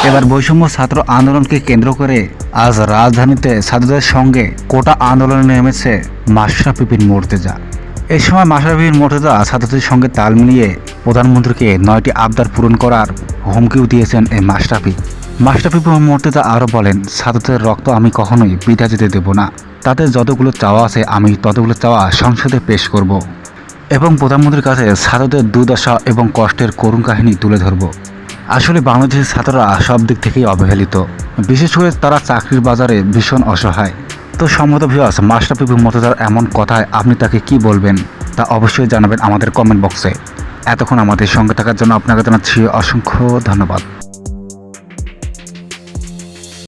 এবার বৈষম্য ছাত্র আন্দোলনকে কেন্দ্র করে আজ রাজধানীতে ছাত্রদের সঙ্গে কোটা আন্দোলনে নেমেছে মাশরাফি বিন মুর্তজা। এই সময় মাশরাফি বিন মুর্তজা ছাত্রদের সঙ্গে তাল মিলিয়ে প্রধানমন্ত্রীকে 9টি আবদার পূরণ করার হুমকিও দিয়েছেন এই মাশরাফি বিন মুর্তজা আরও বলেন, ছাত্রদের রক্ত আমি কখনোই বৃথা যেতে দেব না। তাদের যতগুলো চাওয়া আছে আমি ততগুলো চাওয়া সংসদে পেশ করব এবং প্রধানমন্ত্রীর কাছে ছাত্রদের দুর্দশা এবং কষ্টের করুণ কাহিনী তুলে ধরব। আসলে বাংলাদেশের ছাত্ররা সব দিক থেকেই অবহেলিত, বিশেষ করে তারা চাকরির বাজারে ভীষণ অসহায়। তো সম্মত ভিউয়ার্স, মাশরাফি বিন মুর্তজার এমন কথায় আপনি তাকে কি বলবেন তা অবশ্যই জানাবেন আমাদের কমেন্ট বক্সে। এতক্ষণ আমাদের সঙ্গে থাকার জন্য আপনাকে জানাচ্ছি অসংখ্য ধন্যবাদ।